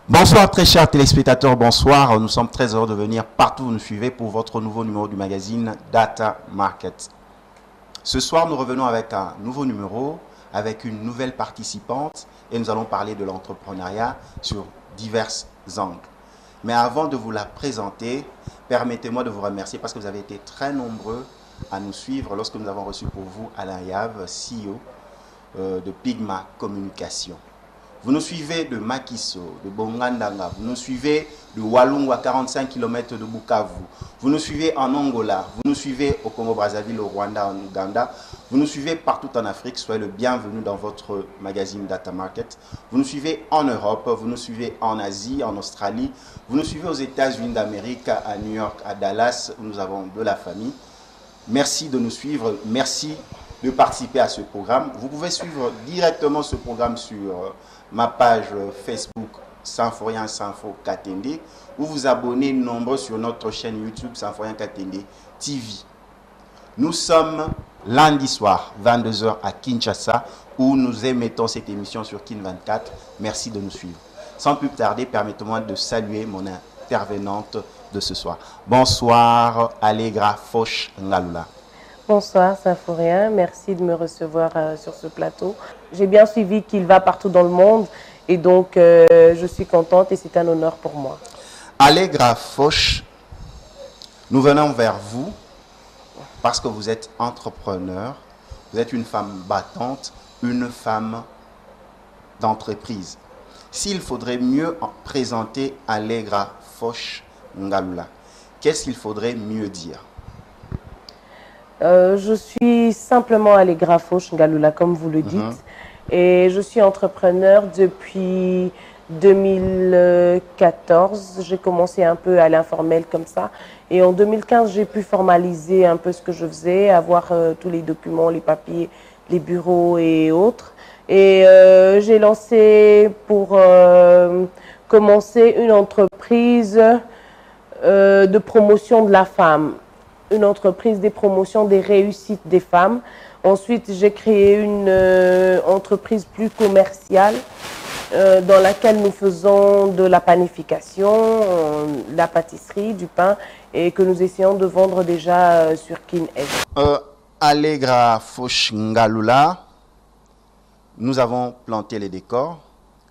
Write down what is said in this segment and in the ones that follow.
Bonsoir très chers téléspectateurs, bonsoir. Nous sommes très heureux de venir partout où vous nous suivez pour votre nouveau numéro du magazine Data Market. Ce soir, nous revenons avec un nouveau numéro, avec une nouvelle participante et nous allons parler de l'entrepreneuriat sur divers angles. Mais avant de vous la présenter, permettez-moi de vous remercier parce que vous avez été très nombreux à nous suivre lorsque nous avons reçu pour vous Alain Yav, CEO de Pigma Communication. Vous nous suivez de Makiso, de Bongandanga, vous nous suivez de Walungu à 45 km de Bukavu, vous nous suivez en Angola, vous nous suivez au Congo-Brazzaville, au Rwanda, en Ouganda, vous nous suivez partout en Afrique, soyez le bienvenu dans votre magazine Data Market. Vous nous suivez en Europe, vous nous suivez en Asie, en Australie, vous nous suivez aux États-Unis d'Amérique, à New York, à Dallas, où nous avons de la famille. Merci de nous suivre, merci de participer à ce programme. Vous pouvez suivre directement ce programme sur ma page Facebook Symphorien Sympho Katende ou vous abonner nombreux sur notre chaîne YouTube Symphorien Katende TV. Nous sommes lundi soir, 22 h à Kinshasa, où nous émettons cette émission sur Kin 24. Merci de nous suivre. Sans plus tarder, permettez-moi de saluer mon intervenante de ce soir. Bonsoir, Allegra Foch Ngalula. Bonsoir Symphorien, merci de me recevoir sur ce plateau. J'ai bien suivi qu'il va partout dans le monde et donc je suis contente et c'est un honneur pour moi. Allegra Foch, nous venons vers vous parce que vous êtes entrepreneur, vous êtes une femme battante, une femme d'entreprise. S'il faudrait mieux présenter Allegra Foch Ngalula, qu'est-ce qu'il faudrait mieux dire? Je suis simplement Allegra Foch Ngalula, comme vous le dites, et je suis entrepreneur depuis 2014. J'ai commencé un peu à l'informel comme ça, et en 2015, j'ai pu formaliser un peu ce que je faisais, avoir tous les documents, les papiers, les bureaux et autres. Et j'ai lancé pour commencer une entreprise de promotion de la femme. Une entreprise des promotions des réussites des femmes. Ensuite, j'ai créé une entreprise plus commerciale dans laquelle nous faisons de la panification, la pâtisserie, du pain et que nous essayons de vendre déjà sur KinEdge. Allegra Foch Ngalula, nous avons planté les décors,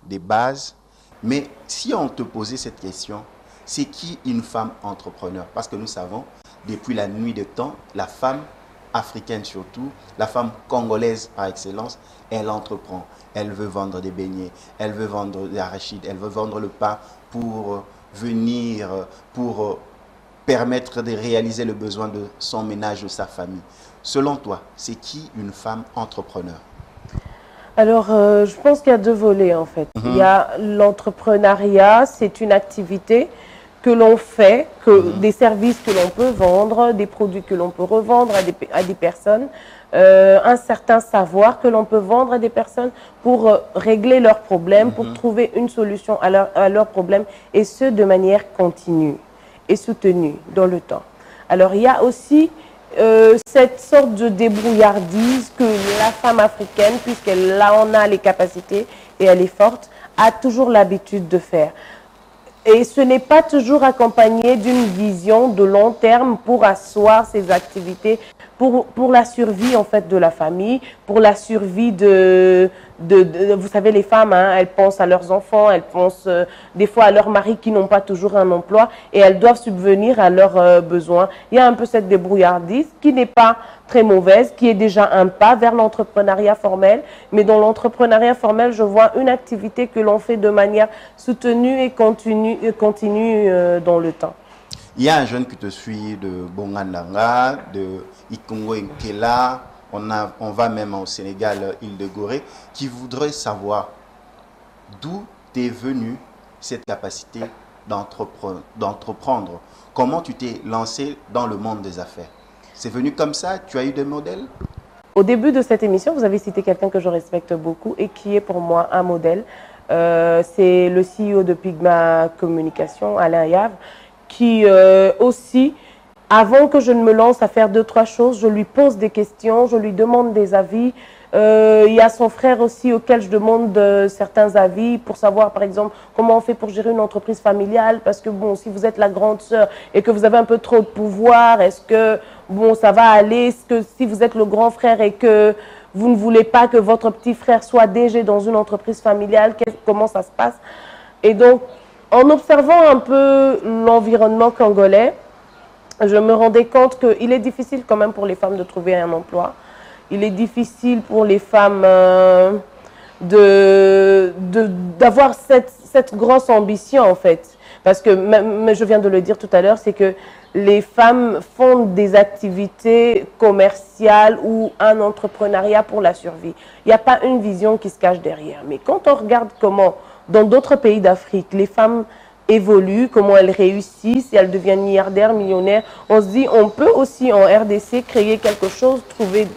des bases, mais si on te posait cette question, c'est qui une femme entrepreneur? Parce que nous savons, depuis la nuit des temps, la femme africaine surtout, la femme congolaise par excellence, elle entreprend. Elle veut vendre des beignets, elle veut vendre des arachides, elle veut vendre le pain pour venir, pour permettre de réaliser le besoin de son ménage, de sa famille. Selon toi, c'est qui une femme entrepreneur? Alors, je pense qu'il y a deux volets en fait. Il y a l'entrepreneuriat, c'est une activité que l'on fait, des services que l'on peut vendre, des produits que l'on peut revendre à des personnes, un certain savoir que l'on peut vendre à des personnes pour régler leurs problèmes, pour trouver une solution à leurs problèmes, et ce de manière continue et soutenue dans le temps. Alors il y a aussi cette sorte de débrouillardise que la femme africaine, puisqu'elle en a les capacités et elle est forte, a toujours l'habitude de faire. Et ce n'est pas toujours accompagné d'une vision de long terme pour asseoir ces activités, pour la survie en fait de la famille, pour la survie vous savez, les femmes, hein, elles pensent à leurs enfants, elles pensent des fois à leurs maris qui n'ont pas toujours un emploi et elles doivent subvenir à leurs besoins. Il y a un peu cette débrouillardise qui n'est pas très mauvaise, qui est déjà un pas vers l'entrepreneuriat formel. Mais dans l'entrepreneuriat formel, je vois une activité que l'on fait de manière soutenue et continue dans le temps. Il y a un jeune qui te suit de Bongandanga, de Ikongo Nkela, on va même au Sénégal, île de Gorée, qui voudrait savoir d'où t'es venue cette capacité d'entreprendre. Comment tu t'es lancé dans le monde des affaires? C'est venu comme ça? Tu as eu des modèles? Au début de cette émission, vous avez cité quelqu'un que je respecte beaucoup et qui est pour moi un modèle. C'est le CEO de Pigma Communication, Alain Yav, qui aussi, avant que je ne me lance à faire 2-3 choses, je lui pose des questions, je lui demande des avis, Il y a son frère aussi auquel je demande certains avis pour savoir, par exemple, comment on fait pour gérer une entreprise familiale. Parce que, bon, si vous êtes la grande sœur et que vous avez un peu trop de pouvoir, est-ce que, bon, ça va aller? Est-ce que si vous êtes le grand frère et que vous ne voulez pas que votre petit frère soit DG dans une entreprise familiale, comment ça se passe? Et donc, en observant un peu l'environnement congolais, je me rendais compte qu'il est difficile quand même pour les femmes de trouver un emploi. Il est difficile pour les femmes d'avoir cette grosse ambition, en fait. Parce que, même, je viens de le dire tout à l'heure, c'est que les femmes font des activités commerciales ou un entrepreneuriat pour la survie. Il n'y a pas une vision qui se cache derrière. Mais quand on regarde comment, dans d'autres pays d'Afrique, les femmes évoluent, comment elles réussissent, et elles deviennent milliardaires, millionnaires. On se dit, on peut aussi en RDC créer quelque chose, trouver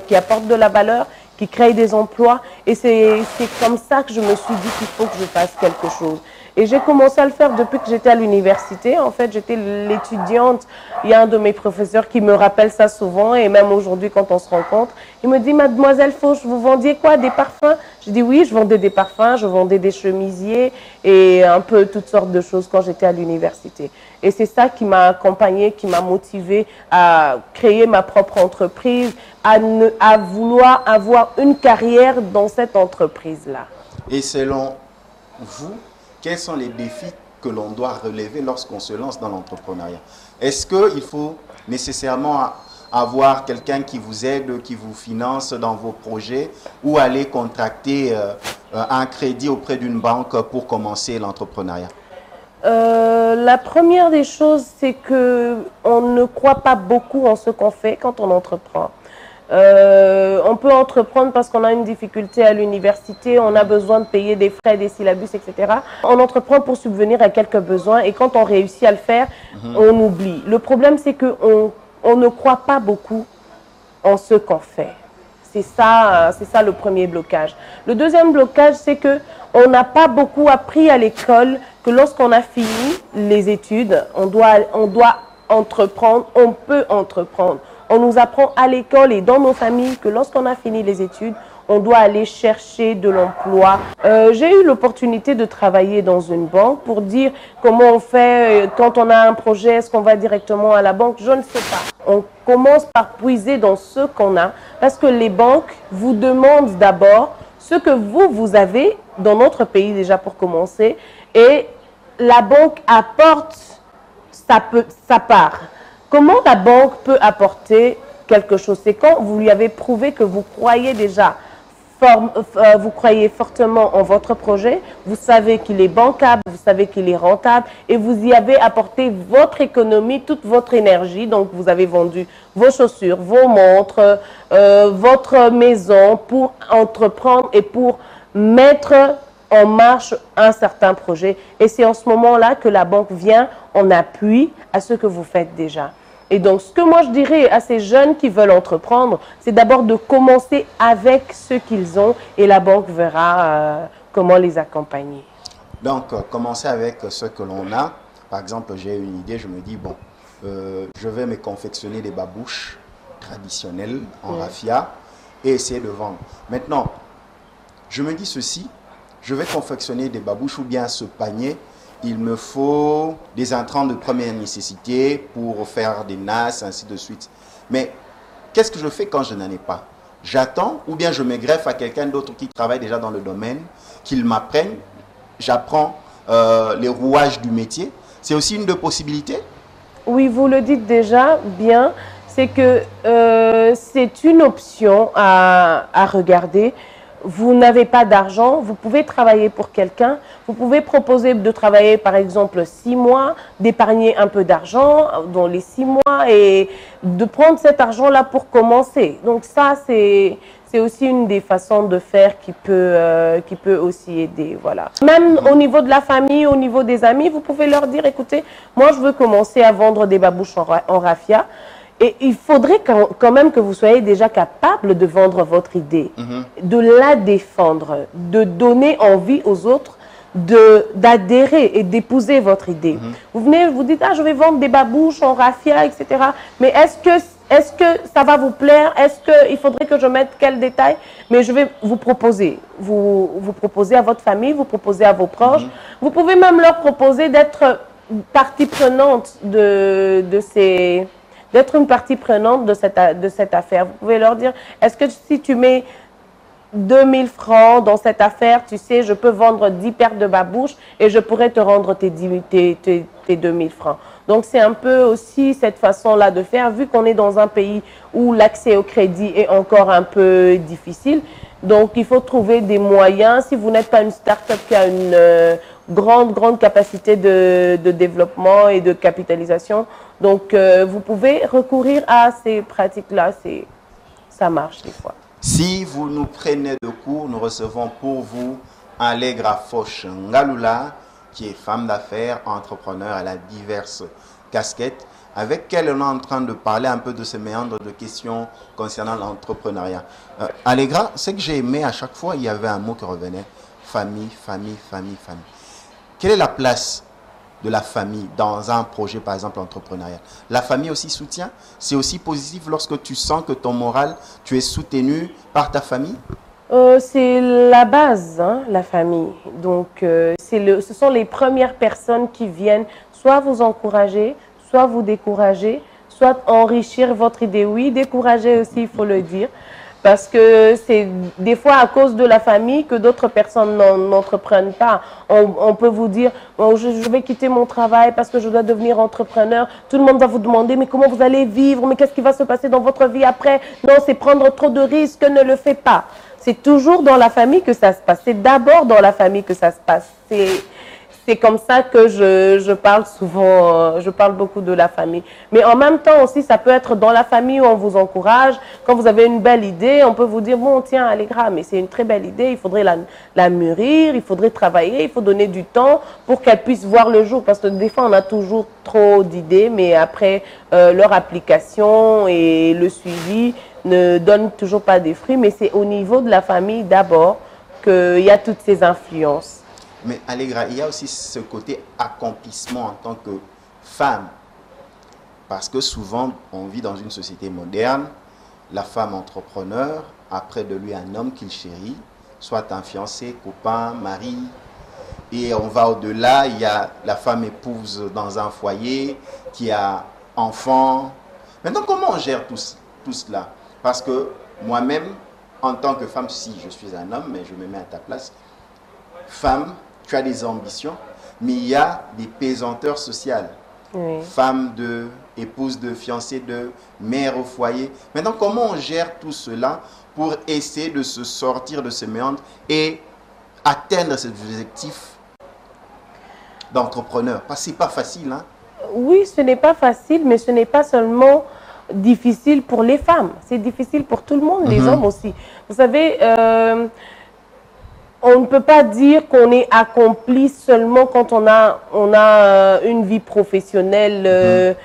qui apporte de la valeur, qui crée des emplois. Et c'est comme ça que je me suis dit qu'il faut que je fasse quelque chose. Et j'ai commencé à le faire depuis que j'étais à l'université. En fait, j'étais l'étudiante. Il y a un de mes professeurs qui me rappelle ça souvent. Et même aujourd'hui, quand on se rencontre, il me dit, Mademoiselle Fauche, vous vendiez quoi? Des parfums? Je dis oui, je vendais des parfums, je vendais des chemisiers et un peu toutes sortes de choses quand j'étais à l'université. Et c'est ça qui m'a accompagnée, qui m'a motivée à créer ma propre entreprise, à vouloir avoir une carrière dans cette entreprise-là. Et selon vous, quels sont les défis que l'on doit relever lorsqu'on se lance dans l'entrepreneuriat? Est-ce qu'il faut nécessairement avoir quelqu'un qui vous aide, qui vous finance dans vos projets, ou aller contracter un crédit auprès d'une banque pour commencer l'entrepreneuriat? La première des choses, c'est qu'on ne croit pas beaucoup en ce qu'on fait quand on entreprend. On peut entreprendre parce qu'on a une difficulté à l'université, on a besoin de payer des frais, des syllabus, etc. On entreprend pour subvenir à quelques besoins et quand on réussit à le faire, on oublie. Le problème, c'est qu'on ne croit pas beaucoup en ce qu'on fait. C'est ça le premier blocage. Le deuxième blocage, c'est qu'on n'a pas beaucoup appris à l'école que lorsqu'on a fini les études, on doit entreprendre, on peut entreprendre. On nous apprend à l'école et dans nos familles que lorsqu'on a fini les études, on doit aller chercher de l'emploi. J'ai eu l'opportunité de travailler dans une banque pour dire comment on fait quand on a un projet, est-ce qu'on va directement à la banque? Je ne sais pas. On commence par puiser dans ce qu'on a parce que les banques vous demandent d'abord ce que vous avez dans notre pays déjà pour commencer et la banque apporte sa part. Comment la banque peut apporter quelque chose? C'est quand vous lui avez prouvé que vous croyez déjà, vous croyez fortement en votre projet, vous savez qu'il est bancable, vous savez qu'il est rentable et vous y avez apporté votre économie, toute votre énergie. Donc, vous avez vendu vos chaussures, vos montres, votre maison pour entreprendre et pour mettre en marche un certain projet. Et c'est en ce moment-là que la banque vient en appui à ce que vous faites déjà. Et donc, ce que moi je dirais à ces jeunes qui veulent entreprendre, c'est d'abord de commencer avec ce qu'ils ont et la banque verra comment les accompagner. Donc, commencer avec ce que l'on a. Par exemple, j'ai une idée, je me dis, bon, je vais me confectionner des babouches traditionnelles en raffia et essayer de vendre. Maintenant, je me dis ceci, je vais confectionner des babouches ou bien ce panier. Il me faut des intrants de première nécessité pour faire des nasses, ainsi de suite. Mais qu'est-ce que je fais quand je n'en ai pas? J'attends ou bien je me greffe à quelqu'un d'autre qui travaille déjà dans le domaine, qu'il m'apprenne, j'apprends les rouages du métier. C'est aussi une des possibilités? Oui, vous le dites déjà bien. C'est que c'est une option à regarder. Vous n'avez pas d'argent, vous pouvez travailler pour quelqu'un, vous pouvez proposer de travailler par exemple 6 mois, d'épargner un peu d'argent dans les 6 mois et de prendre cet argent-là pour commencer. Donc ça, c'est aussi une des façons de faire qui peut aussi aider. Voilà. Même au niveau de la famille, au niveau des amis, vous pouvez leur dire, écoutez, moi je veux commencer à vendre des babouches en raffia. Et il faudrait quand même que vous soyez déjà capable de vendre votre idée, de la défendre, de donner envie aux autres d'adhérer et d'épouser votre idée. Vous venez, vous dites, ah, je vais vendre des babouches en raffia, etc. Mais est-ce que ça va vous plaire? Est-ce qu'il faudrait que je mette quel détail? Mais je vais vous proposer. Vous proposez à votre famille, vous proposez à vos proches. Vous pouvez même leur proposer d'être partie prenante d'être une partie prenante de cette affaire. Vous pouvez leur dire, est-ce que si tu mets 2000 francs dans cette affaire, tu sais, je peux vendre 10 paires de babouches et je pourrais te rendre tes 2000 francs. Donc, c'est un peu aussi cette façon-là de faire, vu qu'on est dans un pays où l'accès au crédit est encore un peu difficile. Donc, il faut trouver des moyens. Si vous n'êtes pas une start-up qui a une grande capacité de développement et de capitalisation, donc vous pouvez recourir à ces pratiques-là. Ça marche des fois. Si vous nous prenez de court, nous recevons pour vous Allegra Foch Ngalula, qui est femme d'affaires, entrepreneur, elle a diverses casquettes, avec elle on est en train de parler un peu de ces méandres de questions concernant l'entrepreneuriat. Allegra, ce que j'ai aimé à chaque fois, il y avait un mot qui revenait, famille, famille, famille, famille. Quelle est la place de la famille dans un projet, par exemple, entrepreneurial? La famille aussi soutient? C'est aussi positif lorsque tu sens que ton moral, tu es soutenu par ta famille? C'est la base, hein, la famille. Donc, ce sont les premières personnes qui viennent soit vous encourager, soit vous décourager, soit enrichir votre idée. Oui, décourager aussi, il faut le dire. Parce que c'est des fois à cause de la famille que d'autres personnes n'entreprennent pas. On peut vous dire, oh, je vais quitter mon travail parce que je dois devenir entrepreneur. Tout le monde va vous demander, mais comment vous allez vivre? Mais qu'est-ce qui va se passer dans votre vie après? Non, c'est prendre trop de risques, ne le fais pas. C'est toujours dans la famille que ça se passe. C'est d'abord dans la famille que ça se passe. C'est comme ça que je parle souvent, je parle beaucoup de la famille. Mais en même temps aussi, ça peut être dans la famille où on vous encourage. Quand vous avez une belle idée, on peut vous dire, bon, tiens, Allegra, mais c'est une très belle idée, il faudrait la mûrir, il faudrait travailler, il faut donner du temps pour qu'elle puisse voir le jour. Parce que des fois, on a toujours trop d'idées, mais après, leur application et le suivi ne donnent toujours pas des fruits. Mais c'est au niveau de la famille d'abord qu'il y a toutes ces influences. Mais Allegra, il y a aussi ce côté accomplissement en tant que femme. Parce que souvent, on vit dans une société moderne, la femme entrepreneur, après de lui un homme qu'il chérit, soit un fiancé, copain, mari. Et on va au-delà, il y a la femme épouse dans un foyer, qui a enfant. Maintenant, comment on gère tout cela? Parce que moi-même, en tant que femme, si je suis un homme, mais je me mets à ta place, femme, tu as des ambitions, mais il y a des pesanteurs sociales. Oui. Femme de, épouse de, fiancée de, mère au foyer. Maintenant, comment on gère tout cela pour essayer de se sortir de ce méandre et atteindre cet objectif d'entrepreneur? Parce que ce n'est pas facile, hein? Oui, ce n'est pas facile, mais ce n'est pas seulement difficile pour les femmes. C'est difficile pour tout le monde, les hommes aussi. Vous savez, on ne peut pas dire qu'on est accompli seulement quand on a une vie professionnelle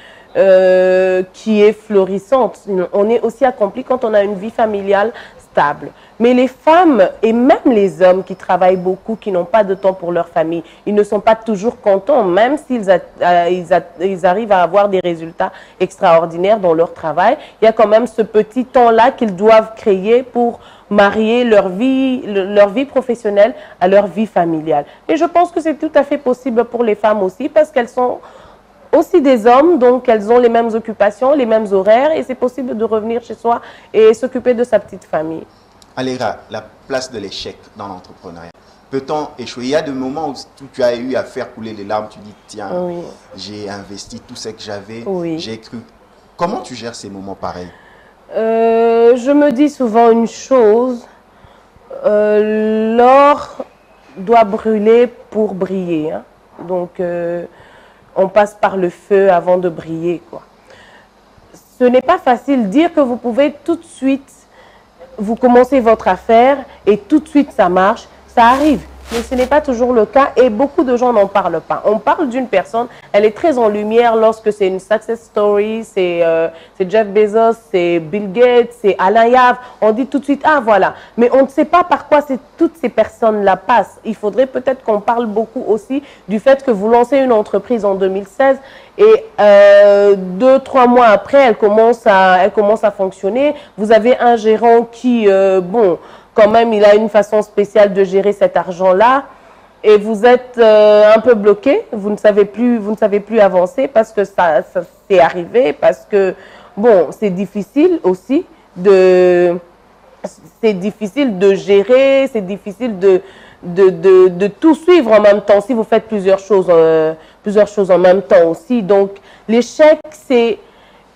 qui est florissante. On est aussi accompli quand on a une vie familiale stable. Mais les femmes et même les hommes qui travaillent beaucoup, qui n'ont pas de temps pour leur famille, ils ne sont pas toujours contents, même s'ils arrivent à avoir des résultats extraordinaires dans leur travail. Il y a quand même ce petit temps-là qu'ils doivent créer pour marier leur vie professionnelle à leur vie familiale. Et je pense que c'est tout à fait possible pour les femmes aussi, parce qu'elles sont aussi des hommes, donc elles ont les mêmes occupations, les mêmes horaires, et c'est possible de revenir chez soi et s'occuper de sa petite famille. Allegra, la place de l'échec dans l'entrepreneuriat. Peut-on échouer? Il y a des moments où tu as eu à faire couler les larmes, tu dis, tiens, oui, j'ai investi tout ce que j'avais, oui, j'ai cru. Comment tu gères ces moments pareils? Je me dis souvent une chose, l'or doit brûler pour briller, hein. Donc, on passe par le feu avant de briller, quoi. Ce n'est pas facile de dire que vous pouvez tout de suite, vous commencez votre affaire et tout de suite ça marche. Ça arrive, mais ce n'est pas toujours le cas et beaucoup de gens n'en parlent pas. On parle d'une personne, elle est très en lumière lorsque c'est une success story, c'est Jeff Bezos, c'est Bill Gates, c'est Alain Yav. On dit tout de suite, ah voilà. Mais on ne sait pas par quoi toutes ces personnes-là passent. Il faudrait peut-être qu'on parle beaucoup aussi du fait que vous lancez une entreprise en 2016 et 2-3 mois après, elle commence à fonctionner. Vous avez un gérant qui, bon, quand même, il a une façon spéciale de gérer cet argent-là et vous êtes un peu bloqué, vous ne savez plus avancer parce que ça s'est arrivé, parce que, bon, c'est difficile aussi de gérer, c'est difficile de tout suivre en même temps si vous faites plusieurs choses en même temps aussi. Donc, l'échec, c'est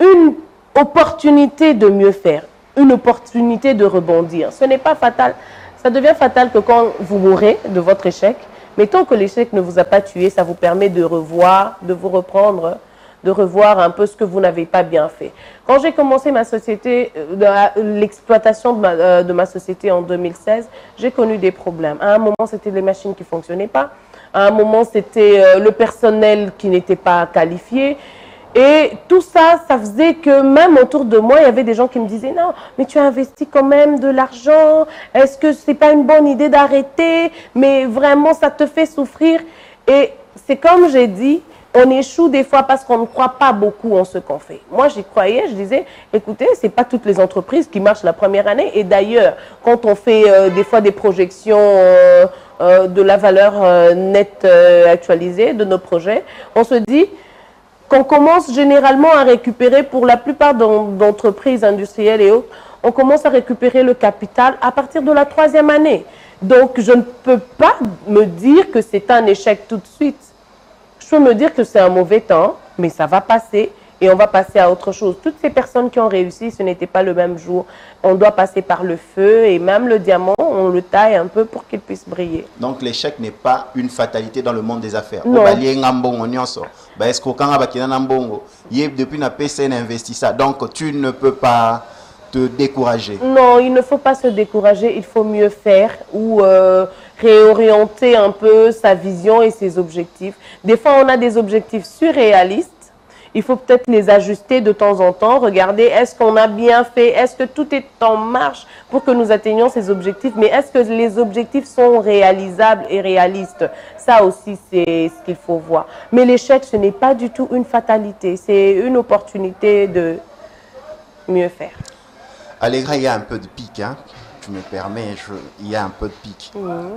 une opportunité de mieux faire, une opportunité de rebondir. Ce n'est pas fatal. Ça devient fatal que quand vous mourrez de votre échec, mais tant que l'échec ne vous a pas tué, ça vous permet de revoir, de vous reprendre, de revoir un peu ce que vous n'avez pas bien fait. Quand j'ai commencé ma société, l'exploitation de ma société en 2016, j'ai connu des problèmes. À un moment, c'était les machines qui ne fonctionnaient pas. À un moment, c'était le personnel qui n'était pas qualifié. Et tout ça, ça faisait que même autour de moi, il y avait des gens qui me disaient « Non, mais tu as investi quand même de l'argent. Est-ce que ce n'est pas une bonne idée d'arrêter? Mais vraiment, ça te fait souffrir. » Et c'est comme j'ai dit, on échoue des fois parce qu'on ne croit pas beaucoup en ce qu'on fait. Moi, j'y croyais, je disais, écoutez, ce n'est pas toutes les entreprises qui marchent la première année. Et d'ailleurs, quand on fait des fois des projections de la valeur nette actualisée de nos projets, on se dit qu'on commence généralement à récupérer, pour la plupart d'entreprises industrielles et autres, on commence à récupérer le capital à partir de la 3e année. Donc, je ne peux pas me dire que c'est un échec tout de suite. Je peux me dire que c'est un mauvais temps, mais ça va passer et on va passer à autre chose. Toutes ces personnes qui ont réussi, ce n'était pas le même jour. On doit passer par le feu et même le diamant, on le taille un peu pour qu'il puisse briller. Donc l'échec n'est pas une fatalité dans le monde des affaires. Non. Depuis na PCN investi ça. Donc tu ne peux pas te décourager. Non, il ne faut pas se décourager, il faut mieux faire ou réorienter un peu sa vision et ses objectifs. Des fois, on a des objectifs surréalistes. Il faut peut-être les ajuster de temps en temps, regarder est-ce qu'on a bien fait, est-ce que tout est en marche pour que nous atteignions ces objectifs, mais est-ce que les objectifs sont réalisables et réalistes? Ça aussi, c'est ce qu'il faut voir. Mais l'échec, ce n'est pas du tout une fatalité, c'est une opportunité de mieux faire. Allegra, il y a un peu de pique, hein? Tu me permets, il y a un peu de pique.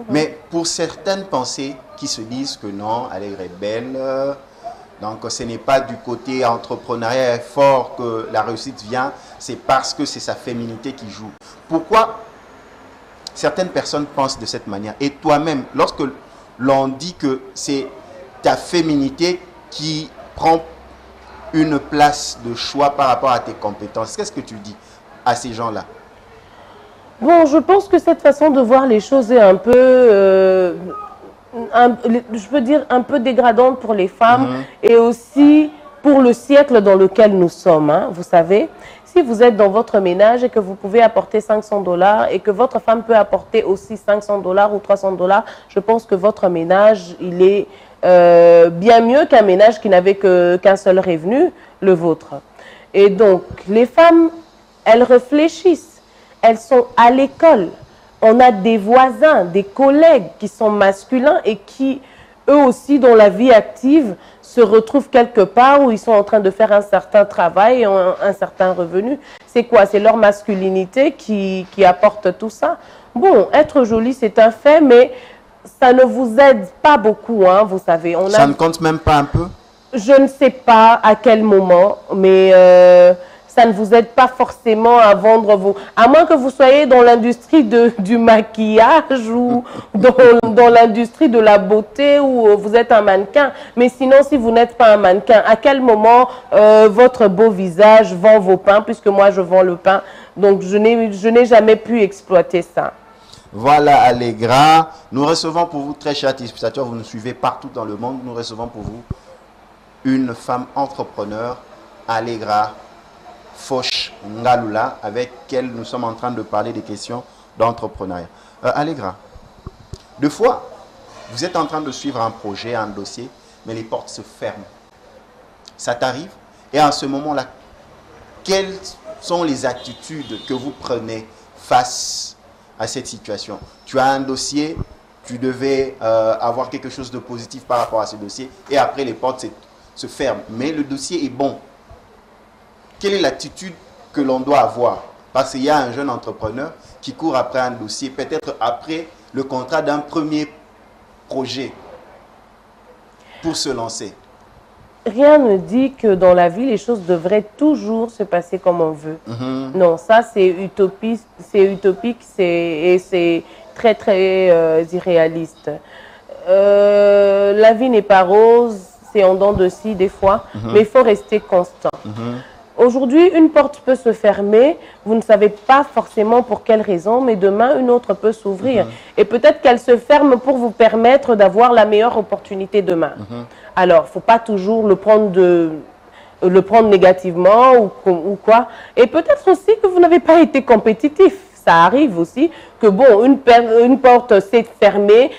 Mais pour certaines pensées qui se disent que non, Allegra est belle, donc ce n'est pas du côté entrepreneurial fort que la réussite vient, c'est parce que c'est sa féminité qui joue. Pourquoi certaines personnes pensent de cette manière? Et toi-même, lorsque l'on dit que c'est ta féminité qui prend une place de choix par rapport à tes compétences, qu'est-ce que tu dis à ces gens-là? Bon, je pense que cette façon de voir les choses est un peu, je veux dire, un peu dégradante pour les femmes et aussi pour le siècle dans lequel nous sommes. Hein, vous savez, si vous êtes dans votre ménage et que vous pouvez apporter 500 $ et que votre femme peut apporter aussi 500 $ ou 300 $, je pense que votre ménage, il est bien mieux qu'un ménage qui n'avait qu'un seul revenu, le vôtre. Et donc, les femmes, elles réfléchissent, elles sont à l'école. On a des voisins, des collègues qui sont masculins et qui, eux aussi, dans la vie active, se retrouvent quelque part où ils sont en train de faire un certain travail et un certain revenu. C'est quoi? C'est leur masculinité qui apporte tout ça. Bon, être jolie, c'est un fait, mais ça ne vous aide pas beaucoup, hein, vous savez. Ça ne compte même pas un peu? Je ne sais pas à quel moment, mais ça ne vous aide pas forcément à vendre vos... À moins que vous soyez dans l'industrie du maquillage ou dans l'industrie de la beauté où vous êtes un mannequin. Mais sinon, si vous n'êtes pas un mannequin, à quel moment votre beau visage vend vos pains, puisque moi, je vends le pain. Donc, je n'ai jamais pu exploiter ça. Voilà Allegra. Nous recevons pour vous, très chers téléspectateurs, vous nous suivez partout dans le monde, nous recevons pour vous une femme entrepreneur, Allegra Foch Ngalula, avec laquelle nous sommes en train de parler des questions d'entrepreneuriat. Allegra, Deux fois, vous êtes en train de suivre un projet, un dossier, mais les portes se ferment. Ça t'arrive? Et à ce moment-là, quelles sont les attitudes que vous prenez face à cette situation? Tu as un dossier, tu devais avoir quelque chose de positif par rapport à ce dossier, et après les portes se ferment. Mais le dossier est bon. Quelle est l'attitude que l'on doit avoir? Parce qu'il y a un jeune entrepreneur qui court après un dossier, peut-être après le contrat d'un premier projet pour se lancer. Rien ne dit que dans la vie, les choses devraient toujours se passer comme on veut. Non, ça c'est utopique, et c'est très très irréaliste. La vie n'est pas rose, c'est en dents de scie des fois, mais il faut rester constant. Aujourd'hui, une porte peut se fermer, vous ne savez pas forcément pour quelle raison, mais demain, une autre peut s'ouvrir. Et peut-être qu'elle se ferme pour vous permettre d'avoir la meilleure opportunité demain. Alors, il ne faut pas toujours le prendre négativement ou quoi. Et peut-être aussi que vous n'avez pas été compétitif. Ça arrive aussi que bon, une porte s'est fermée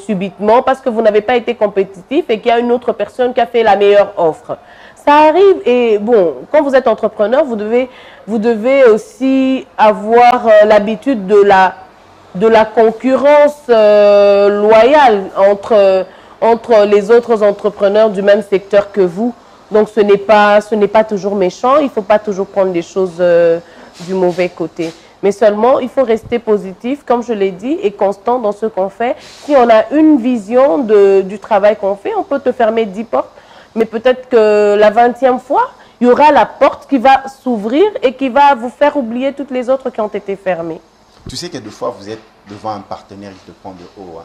subitement parce que vous n'avez pas été compétitif et qu'il y a une autre personne qui a fait la meilleure offre. Ça arrive et bon, quand vous êtes entrepreneur, vous devez aussi avoir l'habitude de la concurrence loyale entre les autres entrepreneurs du même secteur que vous. Donc ce n'est pas toujours méchant, il ne faut pas toujours prendre les choses du mauvais côté. Mais seulement, il faut rester positif, comme je l'ai dit, et constant dans ce qu'on fait. Si on a une vision du travail qu'on fait, on peut te fermer 10 portes. Mais peut-être que la 20e fois, il y aura la porte qui va s'ouvrir et qui va vous faire oublier toutes les autres qui ont été fermées. Tu sais que des fois, vous êtes devant un partenaire, il te prend de haut, hein,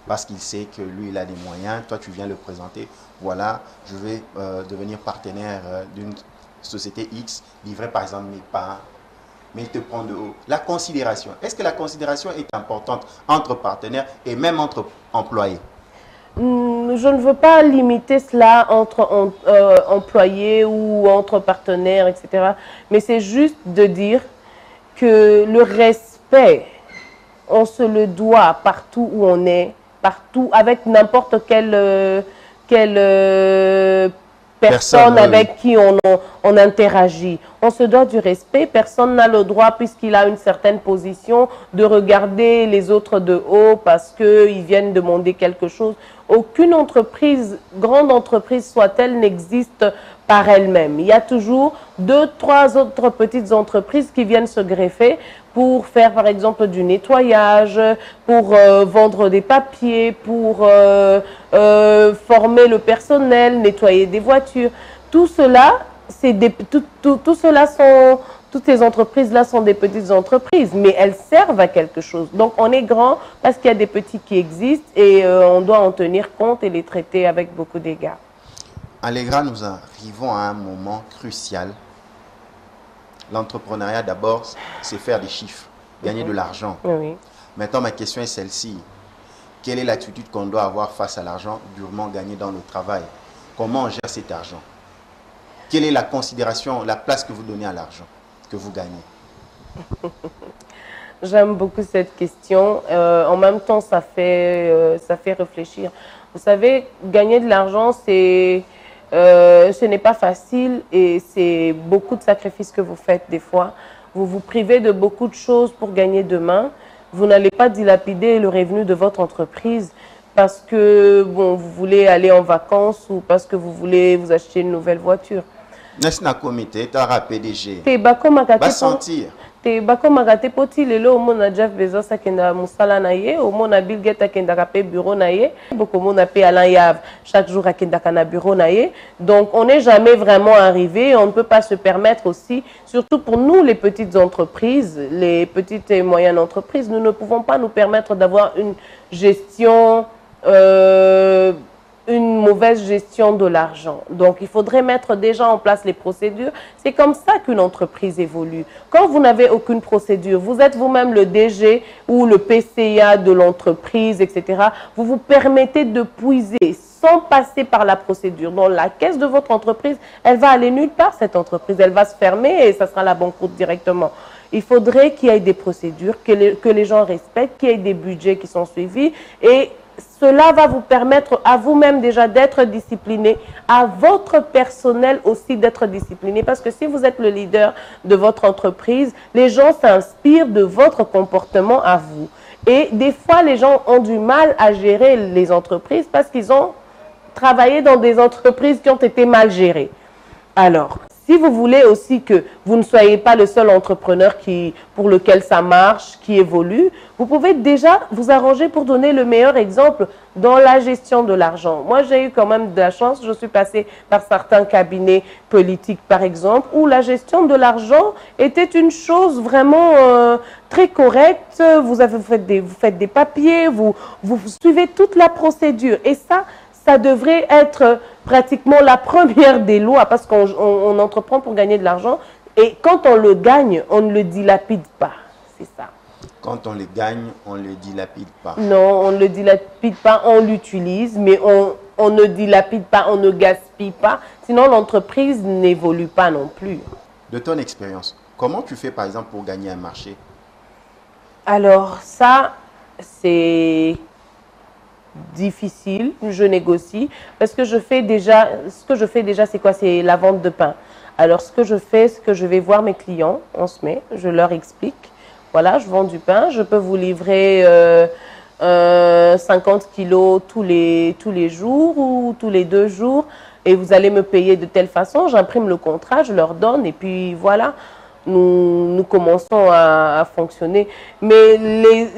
parce qu'il sait que lui, il a des moyens. Toi, tu viens le présenter. Voilà, je vais devenir partenaire d'une société X, livrer par exemple mes parts, mais il te prend de haut. La considération, est-ce que la considération est importante entre partenaires et même entre employés? Je ne veux pas limiter cela entre employés ou entre partenaires, etc. Mais c'est juste de dire que le respect, on se le doit partout où on est, partout, avec n'importe quelle personne avec qui on interagit. On se doit du respect. Personne n'a le droit, puisqu'il a une certaine position, de regarder les autres de haut parce qu'ils viennent demander quelque chose. Aucune entreprise, grande entreprise soit-elle, n'existe par elle-même. Il y a toujours 2, 3 autres petites entreprises qui viennent se greffer pour faire par exemple du nettoyage, pour vendre des papiers, pour former le personnel, nettoyer des voitures. Tout cela, toutes ces entreprises-là sont des petites entreprises, mais elles servent à quelque chose. Donc on est grand parce qu'il y a des petits qui existent et on doit en tenir compte et les traiter avec beaucoup d'égards. Allegra, nous arrivons à un moment crucial. L'entrepreneuriat, d'abord, c'est faire des chiffres, gagner de l'argent. Oui. Maintenant, ma question est celle-ci. Quelle est l'attitude qu'on doit avoir face à l'argent durement gagné dans le travail? Comment on gère cet argent? Quelle est la considération, la place que vous donnez à l'argent que vous gagnez? J'aime beaucoup cette question. En même temps, ça fait réfléchir. Vous savez, gagner de l'argent, ce n'est pas facile et c'est beaucoup de sacrifices que vous faites des fois. Vous vous privez de beaucoup de choses pour gagner demain. Vous n'allez pas dilapider le revenu de votre entreprise parce que bon, vous voulez aller en vacances ou parce que vous voulez vous acheter une nouvelle voiture. N'est-ce pas comité, tu as PDG. Va sentir. Te bako magate poti lelo omona Jeff Bezos akenda musala na ye, omona Bill Gates akenda kape bureau na ye, boko mona pe Alain Yav chaque jour akenda kana bureau na ye. Donc on n'est jamais vraiment arrivé, on ne peut pas se permettre aussi, surtout pour nous les petites entreprises, les petites et moyennes entreprises, nous ne pouvons pas nous permettre d'avoir une gestion une mauvaise gestion de l'argent. Donc, il faudrait mettre déjà en place les procédures. C'est comme ça qu'une entreprise évolue. Quand vous n'avez aucune procédure, vous êtes vous-même le DG ou le PCA de l'entreprise, etc. Vous vous permettez de puiser sans passer par la procédure. Dans la caisse de votre entreprise, elle va aller nulle part, cette entreprise. Elle va se fermer et ça sera la banqueroute directement. il faudrait qu'il y ait des procédures, que les gens respectent, qu'il y ait des budgets qui sont suivis. Et cela va vous permettre à vous-même déjà d'être discipliné, à votre personnel aussi d'être discipliné. Parce que si vous êtes le leader de votre entreprise, les gens s'inspirent de votre comportement à vous. Et des fois, les gens ont du mal à gérer les entreprises parce qu'ils ont travaillé dans des entreprises qui ont été mal gérées. Alors, si vous voulez aussi que vous ne soyez pas le seul entrepreneur pour lequel ça marche, qui évolue, vous pouvez déjà vous arranger pour donner le meilleur exemple dans la gestion de l'argent. Moi, j'ai eu quand même de la chance, je suis passée par certains cabinets politiques, par exemple, où la gestion de l'argent était une chose vraiment très correcte. Vous faites des papiers, vous suivez toute la procédure. Et ça devrait être pratiquement la première des lois parce qu'on entreprend pour gagner de l'argent. Et quand on le gagne, on ne le dilapide pas. C'est ça. Quand on le gagne, on ne le dilapide pas. Non, on ne le dilapide pas, on l'utilise, mais on ne dilapide pas, on ne gaspille pas. Sinon, l'entreprise n'évolue pas non plus. De ton expérience, comment tu fais par exemple pour gagner un marché? Alors ça, c'est difficile, je négocie parce que ce que je fais déjà, c'est quoi? C'est la vente de pain. Alors ce que je fais, c'est que je vais voir mes clients, on se met, je leur explique, voilà, je vends du pain, je peux vous livrer 50 kilos tous les jours ou tous les 2 jours et vous allez me payer de telle façon, j'imprime le contrat, je leur donne et puis voilà. Nous commençons à fonctionner. Mais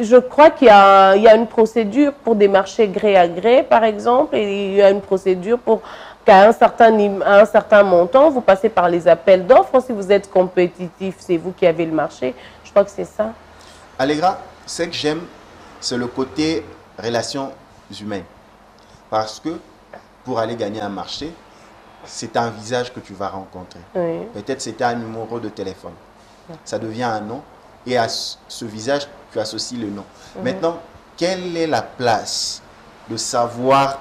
je crois qu'il y a une procédure pour des marchés gré à gré, par exemple, et il y a une procédure pour qu'à un certain montant, vous passez par les appels d'offres. Si vous êtes compétitif, c'est vous qui avez le marché. Je crois que c'est ça. Allegra, ce que j'aime, c'est le côté relations humaines. Parce que pour aller gagner un marché, c'est un visage que tu vas rencontrer. Oui. Peut-être c'était un numéro de téléphone. Ça devient un nom et à ce visage, tu associes le nom. Maintenant, quelle est la place de savoir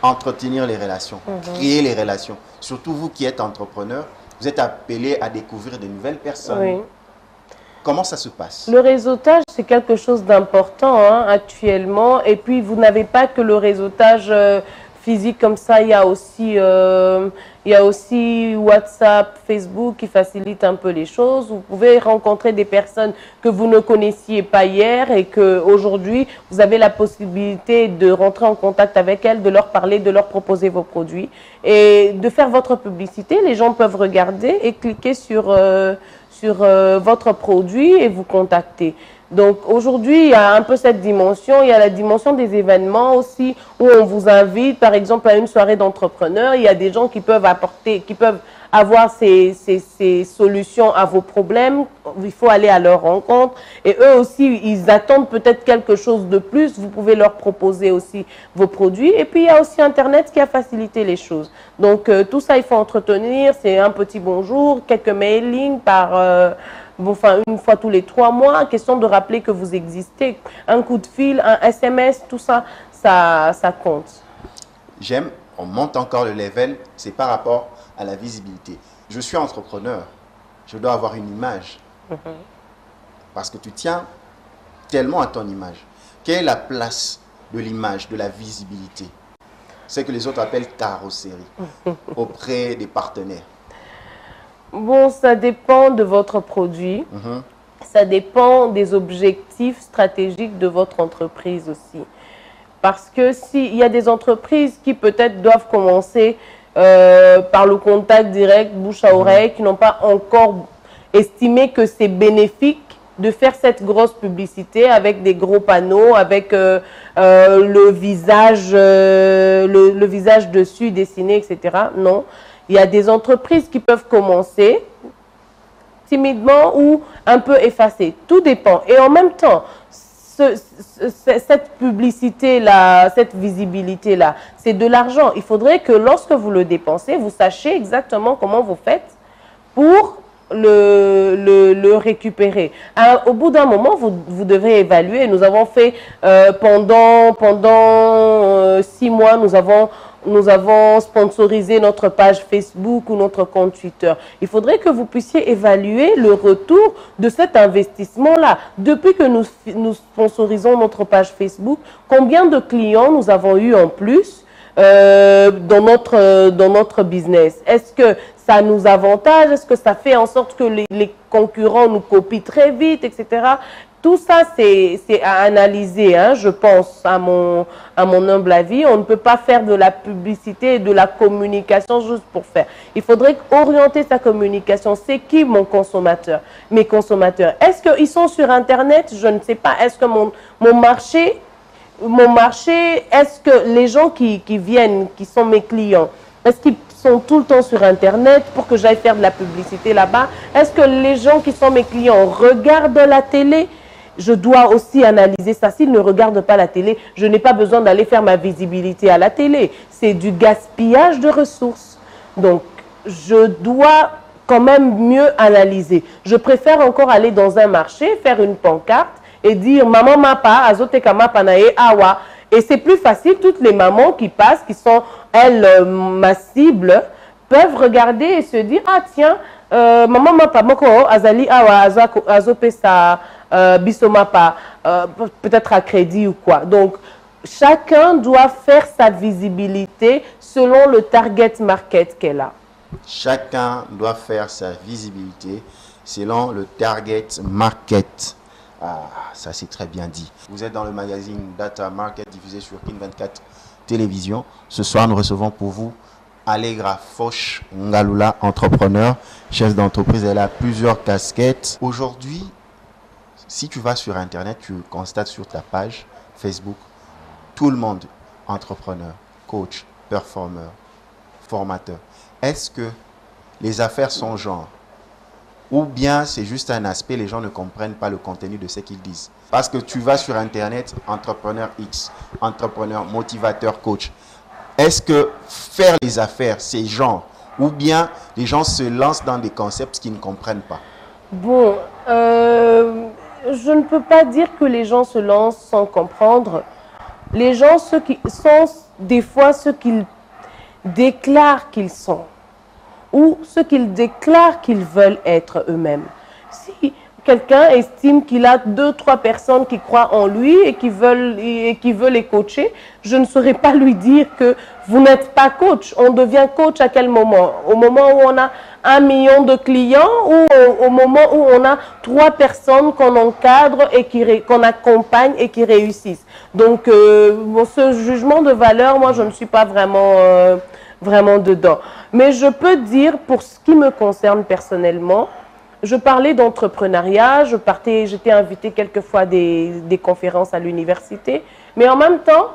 entretenir les relations, créer les relations? Surtout vous qui êtes entrepreneur, vous êtes appelé à découvrir de nouvelles personnes. Oui. Comment ça se passe? Le réseautage, c'est quelque chose d'important actuellement. Et puis, vous n'avez pas que le réseautage physique comme ça, il y a aussi WhatsApp, Facebook qui facilite un peu les choses. Vous pouvez rencontrer des personnes que vous ne connaissiez pas hier et qu'aujourd'hui, vous avez la possibilité de rentrer en contact avec elles, de leur parler, de leur proposer vos produits et de faire votre publicité. Les gens peuvent regarder et cliquer sur votre produit et vous contacter. Donc aujourd'hui, il y a un peu cette dimension, il y a la dimension des événements aussi, où on vous invite par exemple à une soirée d'entrepreneurs, il y a des gens qui peuvent avoir ces solutions à vos problèmes, il faut aller à leur rencontre et eux aussi, ils attendent peut-être quelque chose de plus, vous pouvez leur proposer aussi vos produits et puis il y a aussi Internet qui a facilité les choses. Donc tout ça, il faut entretenir, c'est un petit bonjour, quelques mailings une fois tous les 3 mois, question de rappeler que vous existez. Un coup de fil, un SMS, tout ça, ça compte. J'aime, on monte encore le level, c'est par rapport à la visibilité. Je suis entrepreneur, je dois avoir une image. Parce que tu tiens tellement à ton image. Quelle est la place de l'image, de la visibilité? C'est ce que les autres appellent carrosserie auprès des partenaires. Bon, ça dépend de votre produit. Ça dépend des objectifs stratégiques de votre entreprise aussi. Parce que s'il y a des entreprises qui peut-être doivent commencer par le contact direct, bouche à oreille, qui n'ont pas encore estimé que c'est bénéfique de faire cette grosse publicité avec des gros panneaux, avec le visage dessus dessiné, etc. Non. Il y a des entreprises qui peuvent commencer timidement ou un peu effacées. Tout dépend. Et en même temps, cette publicité-là, cette visibilité-là, c'est de l'argent. Il faudrait que lorsque vous le dépensez, vous sachiez exactement comment vous faites pour le récupérer. Alors, au bout d'un moment, vous devrez évaluer. Nous avons fait pendant 6 mois, nous avons nous avons sponsorisé notre page Facebook ou notre compte Twitter. Il faudrait que vous puissiez évaluer le retour de cet investissement-là. Depuis que nous sponsorisons notre page Facebook, combien de clients nous avons eu en plus dans notre business? Est-ce que ça nous avantage? Est-ce que ça fait en sorte que les concurrents nous copient très vite, etc.? Tout ça, c'est à analyser, hein, je pense, à mon humble avis. On ne peut pas faire de la publicité et de la communication juste pour faire. Il faudrait orienter sa communication. C'est qui mon consommateur? Mes consommateurs. Est-ce qu'ils sont sur Internet? Je ne sais pas. Est-ce que mon marché, est-ce que les gens qui viennent, qui sont mes clients, est-ce qu'ils sont tout le temps sur Internet pour que j'aille faire de la publicité là-bas? Est-ce que les gens qui sont mes clients regardent la télé? Je dois aussi analyser ça. S'ils ne regardent pas la télé, je n'ai pas besoin d'aller faire ma visibilité à la télé. C'est du gaspillage de ressources. Donc, je dois quand même mieux analyser. Je préfère encore aller dans un marché, faire une pancarte et dire « Maman mapa, azoteka mapa nae awa ». Et c'est plus facile. Toutes les mamans qui passent, qui sont, elles, ma cible, peuvent regarder et se dire « Ah tiens, maman mapa moko azali awa azopesa bisomapa, peut-être à crédit ou quoi ». Donc, chacun doit faire sa visibilité selon le target market qu'elle a. Chacun doit faire sa visibilité selon le target market. Ah, ça c'est très bien dit. Vous êtes dans le magazine Data Market diffusé sur Kin 24 Télévision. Ce soir, nous recevons pour vous Allegra Foch Ngalula, entrepreneur, chef d'entreprise. Elle a plusieurs casquettes. Aujourd'hui, si tu vas sur Internet, tu constates sur ta page Facebook, tout le monde, entrepreneur, coach, performeur, formateur. Est-ce que les affaires sont genre? Ou bien c'est juste un aspect, les gens ne comprennent pas le contenu de ce qu'ils disent. Parce que tu vas sur Internet, entrepreneur X, entrepreneur, motivateur, coach. Est-ce que faire les affaires, c'est genre? Ou bien les gens se lancent dans des concepts qu'ils ne comprennent pas? Bon, je ne peux pas dire que les gens se lancent sans comprendre. Les gens, ceux qui sont des fois ceux qu'ils déclarent qu'ils sont, ou ce qu'ils déclarent qu'ils veulent être eux-mêmes. Si quelqu'un estime qu'il a 2-3 personnes qui croient en lui et qui veulent les coacher, je ne saurais pas lui dire que vous n'êtes pas coach. On devient coach à quel moment? Au moment où on a 1 million de clients ou au moment où on a 3 personnes qu'on encadre et qu'on accompagne et qui réussissent. Donc, ce jugement de valeur, moi, je ne suis pas vraiment dedans. Mais je peux dire, pour ce qui me concerne personnellement, je parlais d'entrepreneuriat, j'étais invitée quelquefois à des conférences à l'université, mais en même temps,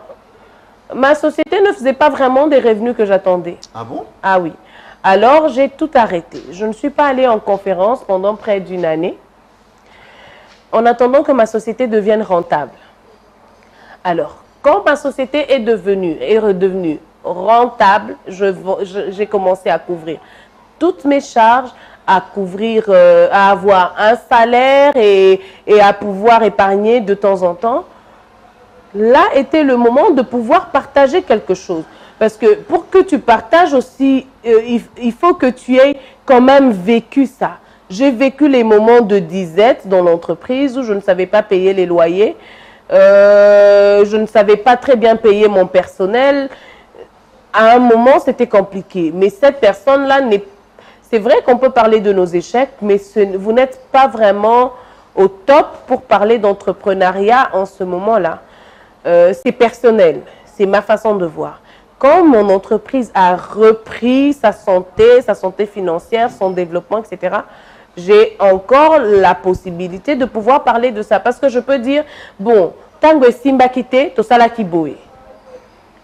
ma société ne faisait pas vraiment des revenus que j'attendais. Ah bon? Ah oui. Alors, j'ai tout arrêté. Je ne suis pas allée en conférence pendant près d'1 année, en attendant que ma société devienne rentable. Alors, quand ma société est redevenue rentable, j'ai commencé à couvrir toutes mes charges, à avoir un salaire et à pouvoir épargner de temps en temps. Là était le moment de pouvoir partager quelque chose. Parce que pour que tu partages aussi, il faut que tu aies quand même vécu ça. J'ai vécu les moments de disette dans l'entreprise où je ne savais pas payer les loyers. Je ne savais pas très bien payer mon personnel. À un moment, c'était compliqué. Mais cette personne-là c'est vrai qu'on peut parler de nos échecs, mais vous n'êtes pas vraiment au top pour parler d'entrepreneuriat en ce moment-là. C'est personnel, c'est ma façon de voir. Quand mon entreprise a repris sa santé financière, son développement, etc., j'ai encore la possibilité de pouvoir parler de ça. Parce que je peux dire, bon, tango simba kite, to sala kiboe.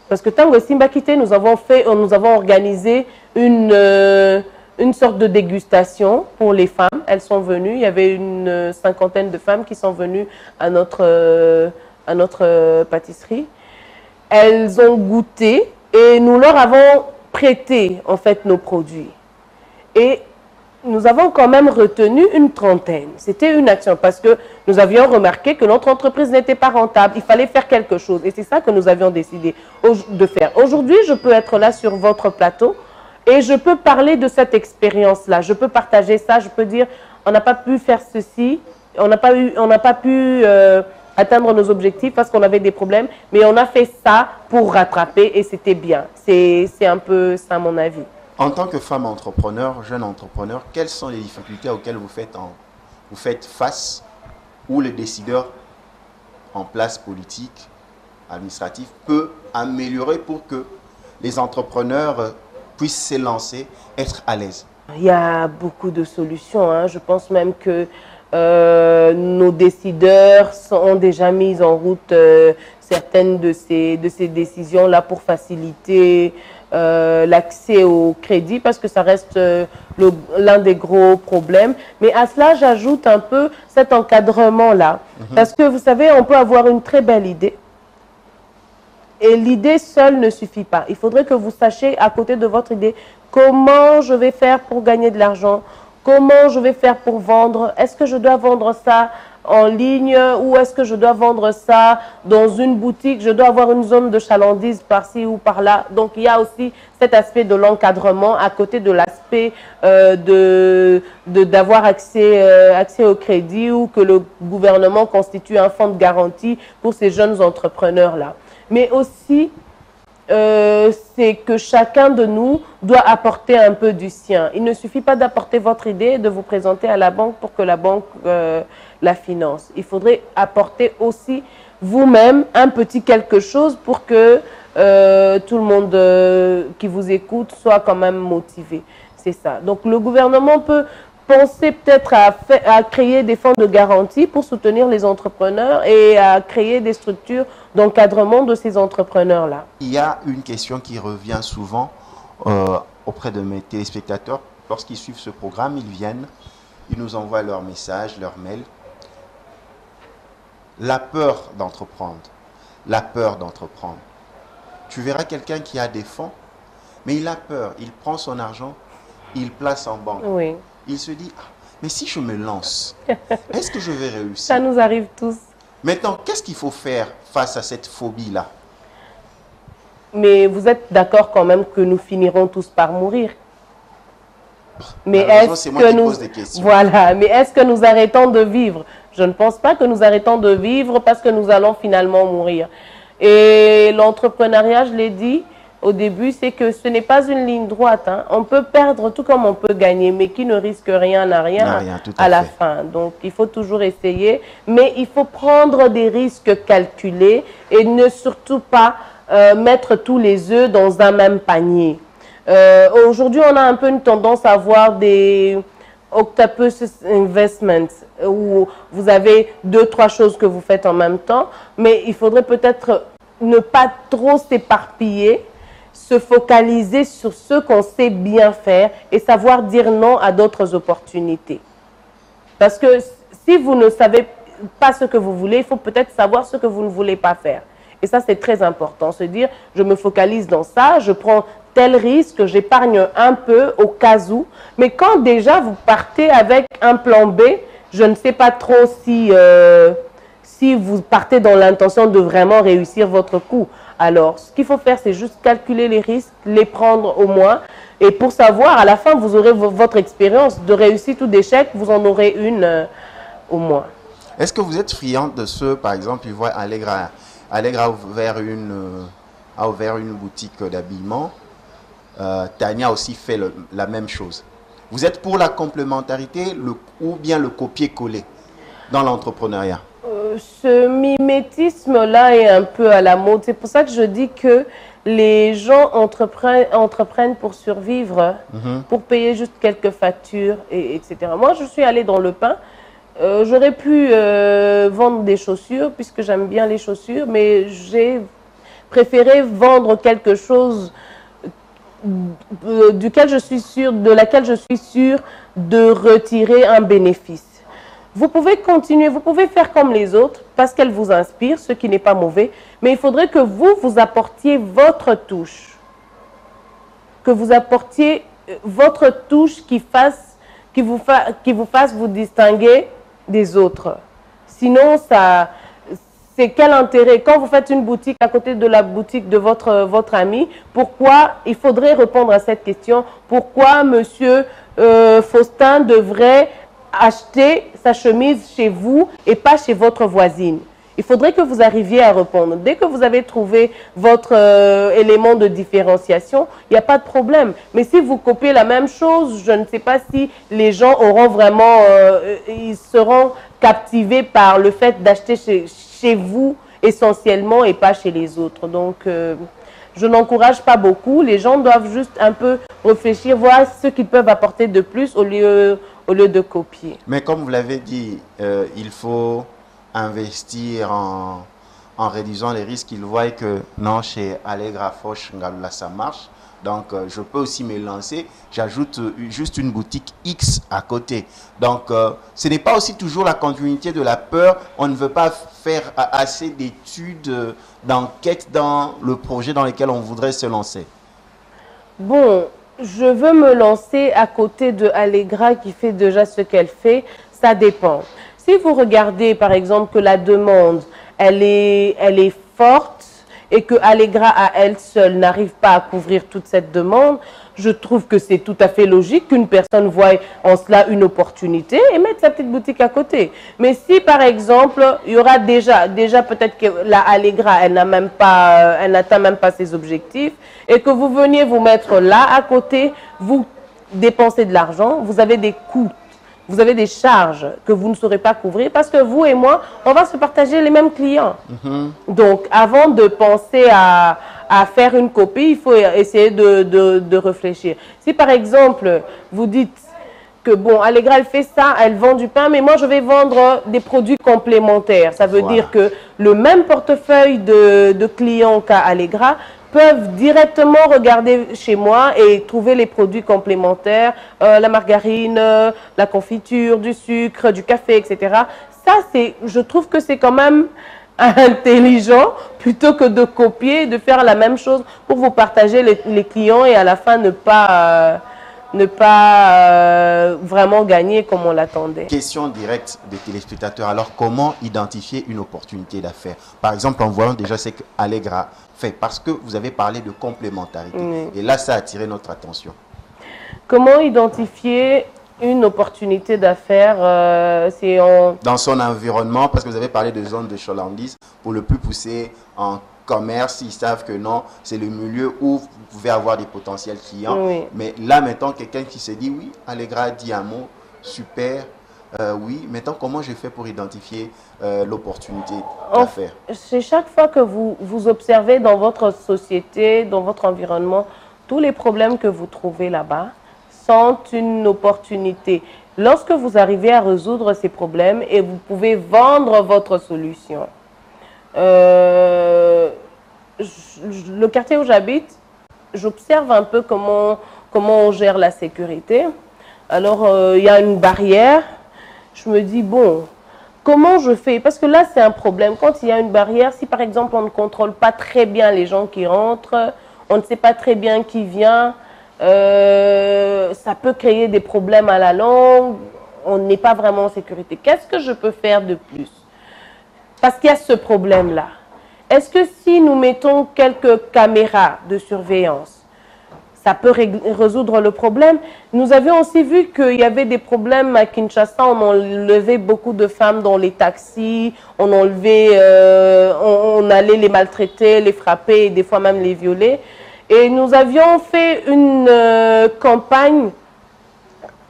Parce que tango simba kite, nous avons organisé une sorte de dégustation pour les femmes. Elles sont venues, il y avait une 50aine de femmes qui sont venues à notre pâtisserie. Elles ont goûté et nous leur avons prêté en fait nos produits. Et nous avons quand même retenu une trentaine. C'était une action parce que nous avions remarqué que notre entreprise n'était pas rentable. Il fallait faire quelque chose et c'est ça que nous avions décidé de faire. Aujourd'hui, je peux être là sur votre plateau et je peux parler de cette expérience-là. Je peux partager ça, je peux dire on n'a pas pu faire ceci, on n'a pas pu atteindre nos objectifs parce qu'on avait des problèmes, mais on a fait ça pour rattraper et c'était bien. C'est un peu ça mon avis. En tant que femme entrepreneur, jeune entrepreneur, quelles sont les difficultés auxquelles vous faites face ou le décideur en place politique, administratif peut améliorer pour que les entrepreneurs puissent s'élancer, être à l'aise? Il y a beaucoup de solutions, hein. Je pense même que nos décideurs ont déjà mis en route certaines de ces décisions-là pour faciliter l'accès au crédit parce que ça reste l'un des gros problèmes. Mais à cela, j'ajoute un peu cet encadrement-là. Parce que vous savez, on peut avoir une très belle idée et l'idée seule ne suffit pas. Il faudrait que vous sachiez à côté de votre idée comment je vais faire pour gagner de l'argent, comment je vais faire pour vendre, est-ce que je dois vendre ça en ligne ou est-ce que je dois vendre ça dans une boutique, je dois avoir une zone de chalandise par-ci ou par-là. Donc, il y a aussi cet aspect de l'encadrement à côté de l'aspect d'avoir accès au crédit ou que le gouvernement constitue un fonds de garantie pour ces jeunes entrepreneurs-là. Mais aussi, c'est que chacun de nous doit apporter un peu du sien. Il ne suffit pas d'apporter votre idée et de vous présenter à la banque pour que la banque la finance. Il faudrait apporter aussi vous-même un petit quelque chose pour que tout le monde qui vous écoute soit quand même motivé. C'est ça. Donc le gouvernement peut penser peut-être à créer des fonds de garantie pour soutenir les entrepreneurs et à créer des structures d'encadrement de ces entrepreneurs-là. Il y a une question qui revient souvent auprès de mes téléspectateurs. Lorsqu'ils suivent ce programme, ils viennent, ils nous envoient leurs messages, leurs mails. La peur d'entreprendre. La peur d'entreprendre. Tu verras quelqu'un qui a des fonds, mais il a peur. Il prend son argent, il place en banque. Oui. Il se dit, ah, mais si je me lance, est-ce que je vais réussir? Ça nous arrive tous. Maintenant, qu'est-ce qu'il faut faire face à cette phobie-là? Mais vous êtes d'accord quand même que nous finirons tous par mourir? Mais est-ce que nous... Voilà, mais est-ce que nous arrêtons de vivre? Je ne pense pas que nous arrêtons de vivre parce que nous allons finalement mourir. Et l'entrepreneuriat, je l'ai dit au début, c'est que ce n'est pas une ligne droite, hein. On peut perdre tout comme on peut gagner, mais qui ne risque rien n'a rien à la fin. Donc, il faut toujours essayer, mais il faut prendre des risques calculés et ne surtout pas mettre tous les œufs dans un même panier. Aujourd'hui, on a un peu une tendance à avoir des octopus investments où vous avez 2-3 choses que vous faites en même temps, mais il faudrait peut-être ne pas trop s'éparpiller, se focaliser sur ce qu'on sait bien faire et savoir dire non à d'autres opportunités. Parce que si vous ne savez pas ce que vous voulez, il faut peut-être savoir ce que vous ne voulez pas faire. Et ça, c'est très important. Se dire, je me focalise dans ça, je prends tel risque, j'épargne un peu au cas où. Mais quand déjà vous partez avec un plan B, je ne sais pas trop si vous partez dans l'intention de vraiment réussir votre coup. Alors, ce qu'il faut faire, c'est juste calculer les risques, les prendre au moins. Et pour savoir, à la fin, vous aurez votre expérience de réussite ou d'échec, vous en aurez une au moins. Est-ce que vous êtes friand de ceux, par exemple, ils voient Allegra a ouvert une boutique d'habillement. Tania a aussi fait la même chose. Vous êtes pour la complémentarité ou bien le copier-coller dans l'entrepreneuriat? Ce mimétisme-là est un peu à la mode. C'est pour ça que je dis que les gens entreprennent pour survivre, pour payer juste quelques factures, etc. Moi, je suis allée dans le pain. J'aurais pu vendre des chaussures puisque j'aime bien les chaussures, mais j'ai préféré vendre quelque chose de laquelle je suis sûre de retirer un bénéfice. Vous pouvez continuer, vous pouvez faire comme les autres parce qu'elles vous inspirent, ce qui n'est pas mauvais, mais il faudrait que vous apportiez votre touche. Que vous apportiez votre touche qui fasse qui vous fasse vous distinguer des autres. Sinon, c'est quel intérêt? Quand vous faites une boutique à côté de la boutique de votre ami, pourquoi, il faudrait répondre à cette question, pourquoi monsieur Faustin devrait acheter sa chemise chez vous et pas chez votre voisine? Il faudrait que vous arriviez à répondre. Dès que vous avez trouvé votre élément de différenciation, il n'y a pas de problème. Mais si vous copiez la même chose, je ne sais pas si les gens auront vraiment, ils seront captivés par le fait d'acheter chez vous essentiellement et pas chez les autres. Donc, je n'encourage pas beaucoup. Les gens doivent juste un peu réfléchir, voir ce qu'ils peuvent apporter de plus au lieu de copier. Mais comme vous l'avez dit, il faut investir en réduisant les risques. Ils voient que non, chez Allegra Foch, là, ça marche. Donc, je peux aussi me lancer. J'ajoute juste une boutique X à côté. Donc, ce n'est pas aussi toujours la continuité de la peur. On ne veut pas faire assez d'études, d'enquêtes dans le projet dans lequel on voudrait se lancer. Bon, je veux me lancer à côté de Allegra qui fait déjà ce qu'elle fait. Ça dépend. Si vous regardez, par exemple, que la demande, elle est forte et que Allegra à elle seule n'arrive pas à couvrir toute cette demande, je trouve que c'est tout à fait logique qu'une personne voie en cela une opportunité et mette sa petite boutique à côté. Mais si, par exemple, il y aura déjà peut-être que la Allegra, elle n'atteint même pas ses objectifs et que vous veniez vous mettre là à côté, vous dépensez de l'argent, vous avez des coûts. Vous avez des charges que vous ne saurez pas couvrir parce que vous et moi, on va se partager les mêmes clients. Donc, avant de penser à faire une copie, il faut essayer de réfléchir. Si, par exemple, vous dites que, bon, Allegra, elle fait ça, elle vend du pain, mais moi, je vais vendre des produits complémentaires. Ça veut dire que le même portefeuille de clients qu'à Allegra peuvent directement regarder chez moi et trouver les produits complémentaires, la margarine, la confiture, du sucre, du café, etc. Ça, je trouve que c'est quand même intelligent plutôt que de copier, de faire la même chose pour vous partager les clients et à la fin ne pas vraiment gagner comme on l'attendait. Question directe des téléspectateurs. Alors, comment identifier une opportunité d'affaires? Par exemple, en voyant déjà ce que Allegra fait, parce que vous avez parlé de complémentarité. Et là, ça a attiré notre attention. Comment identifier une opportunité d'affaires dans son environnement, parce que vous avez parlé de zone de chalandise, pour le plus pousser en commerce, ils savent que non, c'est le milieu où vous pouvez avoir des potentiels clients. Mais là, maintenant, quelqu'un qui se dit, oui, Allegra dit un mot, super, oui, maintenant, comment je fais pour identifier l'opportunité d'affaires? C'est chaque fois que vous observez dans votre société, dans votre environnement, tous les problèmes que vous trouvez là-bas sont une opportunité. Lorsque vous arrivez à résoudre ces problèmes et vous pouvez vendre votre solution. Le quartier où j'habite, j'observe un peu comment on gère la sécurité. Alors, il y a une barrière. Je me dis, bon, comment je fais? Parce que là, c'est un problème. Quand il y a une barrière, si par exemple, on ne contrôle pas très bien les gens qui rentrent, on ne sait pas très bien qui vient, ça peut créer des problèmes à la longue. On n'est pas vraiment en sécurité. Qu'est-ce que je peux faire de plus? Parce qu'il y a ce problème-là. Est-ce que si nous mettons quelques caméras de surveillance, ça peut résoudre le problème? Nous avions aussi vu qu'il y avait des problèmes à Kinshasa. On enlevait beaucoup de femmes dans les taxis. On allait les maltraiter, les frapper et des fois même les violer. Et nous avions fait une campagne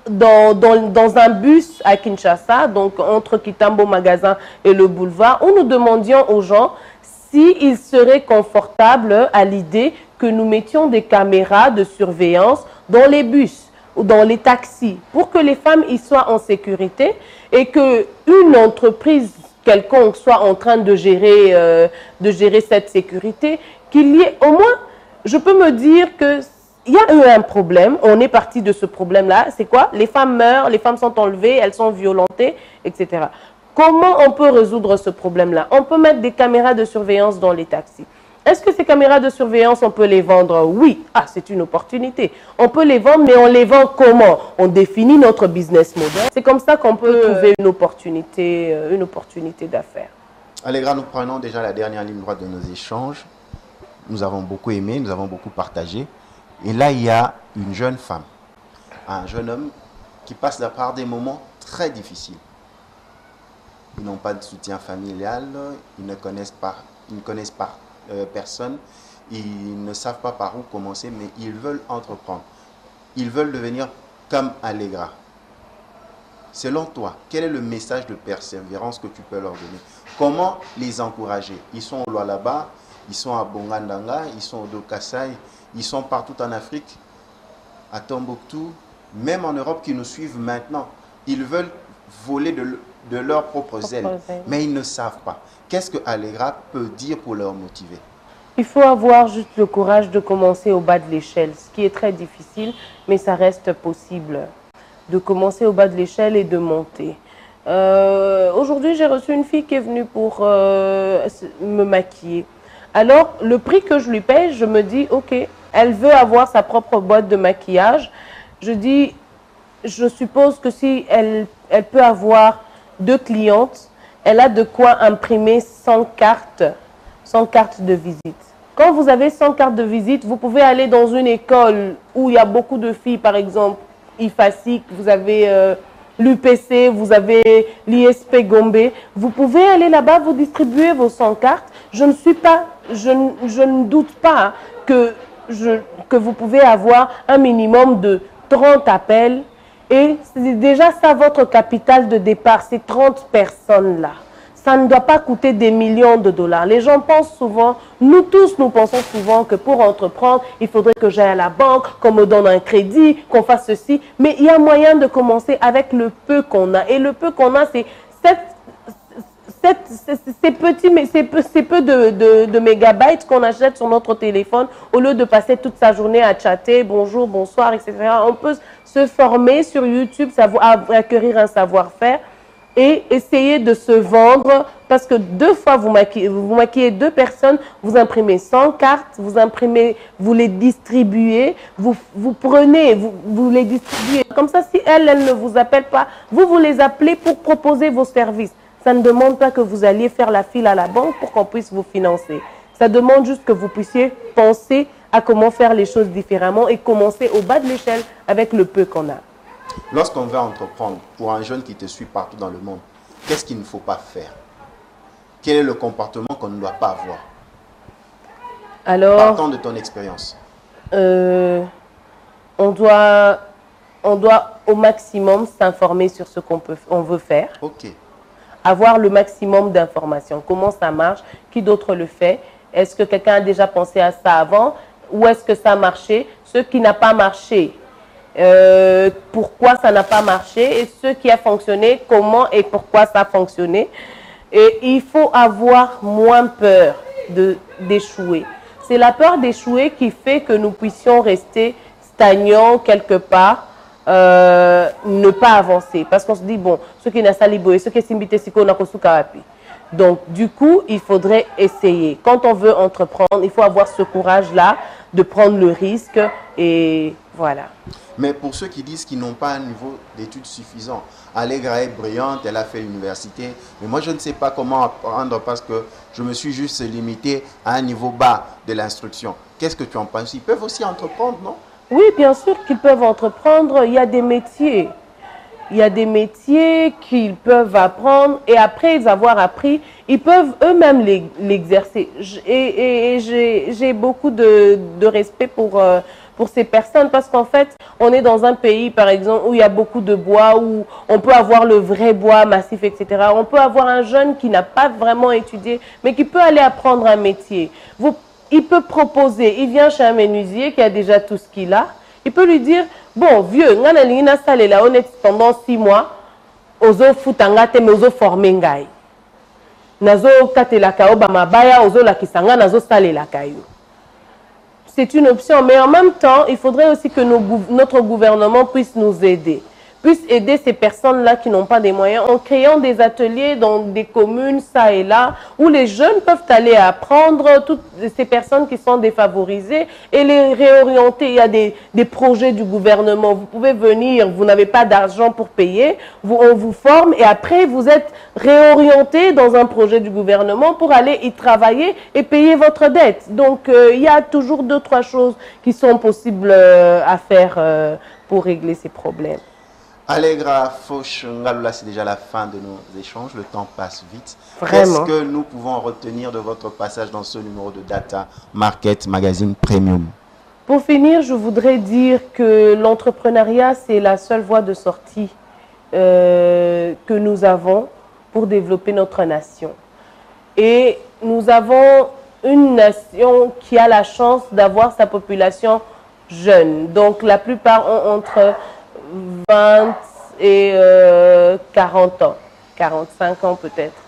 dans un bus à Kinshasa, donc entre Kitambo Magasin et le boulevard, où nous demandions aux gens s'ils seraient confortables à l'idée que nous mettions des caméras de surveillance dans les bus ou dans les taxis pour que les femmes y soient en sécurité et qu'une entreprise quelconque soit en train de gérer cette sécurité, qu'il y ait au moins, je peux me dire que il y a eu un problème, on est parti de ce problème-là, c'est quoi? Les femmes meurent, les femmes sont enlevées, elles sont violentées, etc. Comment on peut résoudre ce problème-là? On peut mettre des caméras de surveillance dans les taxis. Est-ce que ces caméras de surveillance, on peut les vendre? Oui. Ah, c'est une opportunité. On peut les vendre, mais on les vend comment? On définit notre business model. C'est comme ça qu'on peut trouver une opportunité d'affaires. Allegra, nous prenons déjà la dernière ligne droite de nos échanges. Nous avons beaucoup aimé, nous avons beaucoup partagé. Et là, il y a une jeune femme, un jeune homme qui passe par des moments très difficiles. Ils n'ont pas de soutien familial, ils ne connaissent pas personne, ils ne savent pas par où commencer, mais ils veulent entreprendre. Ils veulent devenir comme Allegra. Selon toi, quel est le message de persévérance que tu peux leur donner? Comment les encourager? Ils sont au Lualaba, ils sont à Bongandanga, ils sont au Dokasai, ils sont partout en Afrique, à Tombouctou, même en Europe qui nous suivent maintenant. Ils veulent voler de leurs propres ailes, mais ils ne savent pas. Qu'est-ce que Allegra peut dire pour leur motiver? Il faut avoir juste le courage de commencer au bas de l'échelle, ce qui est très difficile, mais ça reste possible. De commencer au bas de l'échelle et de monter. Aujourd'hui, j'ai reçu une fille qui est venue pour me maquiller. Alors, le prix que je lui paye, je me dis, ok, elle veut avoir sa propre boîte de maquillage. Je dis, je suppose que si elle peut avoir 2 clientes, elle a de quoi imprimer 100 cartes de visite. Quand vous avez 100 cartes de visite, vous pouvez aller dans une école où il y a beaucoup de filles, par exemple, IFASIC, vous avez l'UPC, vous avez l'ISP Gombe. Vous pouvez aller là-bas, vous distribuer vos 100 cartes. Je ne doute pas que vous pouvez avoir un minimum de 30 appels. Et c'est déjà ça votre capital de départ, ces 30 personnes-là. Ça ne doit pas coûter des millions de dollars. Les gens pensent souvent, nous tous, nous pensons souvent que pour entreprendre, il faudrait que j'aille à la banque, qu'on me donne un crédit, qu'on fasse ceci. Mais il y a moyen de commencer avec le peu qu'on a. Et le peu qu'on a, c'est ces peu de mégabytes qu'on achète sur notre téléphone au lieu de passer toute sa journée à chatter, bonjour, bonsoir, etc. On peut se former sur YouTube, acquérir un savoir-faire et essayer de se vendre parce que 2 fois vous maquillez 2 personnes, vous imprimez 100 cartes, vous les distribuez, vous prenez, vous les distribuez. Comme ça, si elle ne vous appelle pas, vous les appelez pour proposer vos services. Ça ne demande pas que vous alliez faire la file à la banque pour qu'on puisse vous financer. Ça demande juste que vous puissiez penser à comment faire les choses différemment et commencer au bas de l'échelle avec le peu qu'on a. Lorsqu'on veut entreprendre, pour un jeune qui te suit partout dans le monde, qu'est-ce qu'il ne faut pas faire? Quel est le comportement qu'on ne doit pas avoir? Alors, partant de ton expérience. On doit au maximum s'informer sur ce qu'on veut faire. Ok. Avoir le maximum d'informations. Comment ça marche? Qui d'autre le fait? Est-ce que quelqu'un a déjà pensé à ça avant? Ou est-ce que ça a marché? Ce qui n'a pas marché, pourquoi ça n'a pas marché? Et ce qui a fonctionné, comment et pourquoi ça a fonctionné? Et il faut avoir moins peur d'échouer. C'est la peur d'échouer qui fait que nous puissions rester stagnants quelque part. Ne pas avancer parce qu'on se dit bon, ce qui n'a saliboé, ce qui est simbité siko na kosukarapi. Donc du coup il faudrait essayer. Quand on veut entreprendre, il faut avoir ce courage là de prendre le risque et voilà. Mais pour ceux qui disent qu'ils n'ont pas un niveau d'études suffisant, Allegra est brillante, elle a fait l'université, mais moi je ne sais pas comment apprendre parce que je me suis juste limité à un niveau bas de l'instruction. Qu'est-ce que tu en penses? Ils peuvent aussi entreprendre, non? Oui, bien sûr qu'ils peuvent entreprendre. Il y a des métiers. Il y a des métiers qu'ils peuvent apprendre et après avoir appris, ils peuvent eux-mêmes l'exercer. Et j'ai beaucoup de respect pour ces personnes parce qu'en fait, on est dans un pays, par exemple, où il y a beaucoup de bois, où on peut avoir le vrai bois massif, etc. On peut avoir un jeune qui n'a pas vraiment étudié, mais qui peut aller apprendre un métier. Il peut proposer, il vient chez un menuisier qui a déjà tout ce qu'il a. Il peut lui dire, bon, vieux, pendant 6 mois, ozo futangate, mais ozo formengai. Nazo katelaka obamabaya, ozo lakisanga, nazo salelaka yo. C'est une option, mais en même temps, il faudrait aussi que notre gouvernement puisse nous aider. puisse aider ces personnes-là qui n'ont pas des moyens en créant des ateliers dans des communes, ça et là, où les jeunes peuvent aller apprendre toutes ces personnes qui sont défavorisées et les réorienter. Il y a des projets du gouvernement. Vous pouvez venir, vous n'avez pas d'argent pour payer, on vous forme et après vous êtes réorienté dans un projet du gouvernement pour aller y travailler et payer votre dette. Donc il y a toujours 2-3 choses qui sont possibles à faire pour régler ces problèmes. Allegra Foch Ngalula, c'est déjà la fin de nos échanges. Le temps passe vite. Vraiment. Qu'est-ce que nous pouvons retenir de votre passage dans ce numéro de Data Market Magazine Premium? Pour finir, je voudrais dire que l'entrepreneuriat, c'est la seule voie de sortie que nous avons pour développer notre nation. Et nous avons une nation qui a la chance d'avoir sa population jeune. Donc la plupart ont entre 20 et 40 ans, 45 ans peut-être.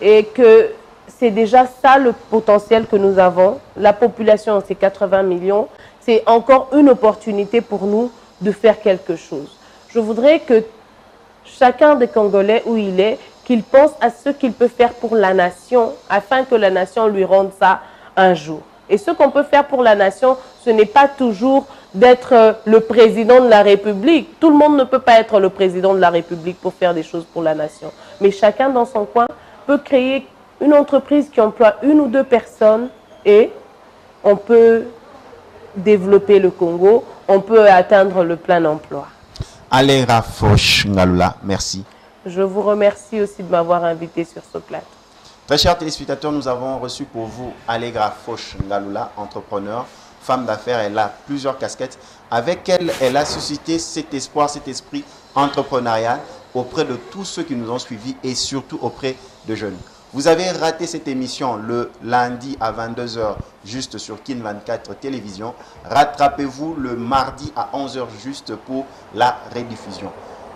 Et que c'est déjà ça le potentiel que nous avons. La population, c'est 80 millions. C'est encore une opportunité pour nous de faire quelque chose. Je voudrais que chacun des Congolais où il est, qu'il pense à ce qu'il peut faire pour la nation, afin que la nation lui rende ça un jour. Et ce qu'on peut faire pour la nation, ce n'est pas toujours d'être le président de la République. Tout le monde ne peut pas être le président de la République pour faire des choses pour la nation. Mais chacun dans son coin peut créer une entreprise qui emploie 1 ou 2 personnes et on peut développer le Congo, on peut atteindre le plein emploi. Allegra Foch Ngalula, merci. Je vous remercie aussi de m'avoir invité sur ce plateau. Très chers téléspectateurs, nous avons reçu pour vous Allegra Foch Ngalula, entrepreneur, femme d'affaires. Elle a plusieurs casquettes. Avec elle, elle a suscité cet espoir, cet esprit entrepreneurial auprès de tous ceux qui nous ont suivis et surtout auprès de jeunes. Vous avez raté cette émission le lundi à 22 h juste sur Kin 24 Télévision. Rattrapez-vous le mardi à 11 h juste pour la rediffusion.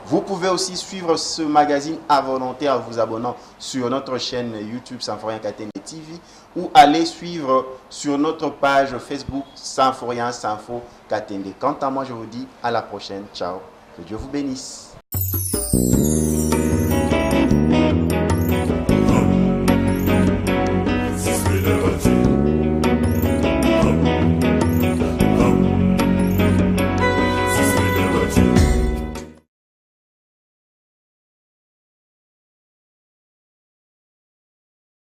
Vous pouvez aussi suivre ce magazine à volonté en vous abonnant sur notre chaîne YouTube Symphorien Katende TV ou aller suivre sur notre page Facebook Symphorien Sympho Katende. Quant à moi, je vous dis à la prochaine. Ciao. Que Dieu vous bénisse.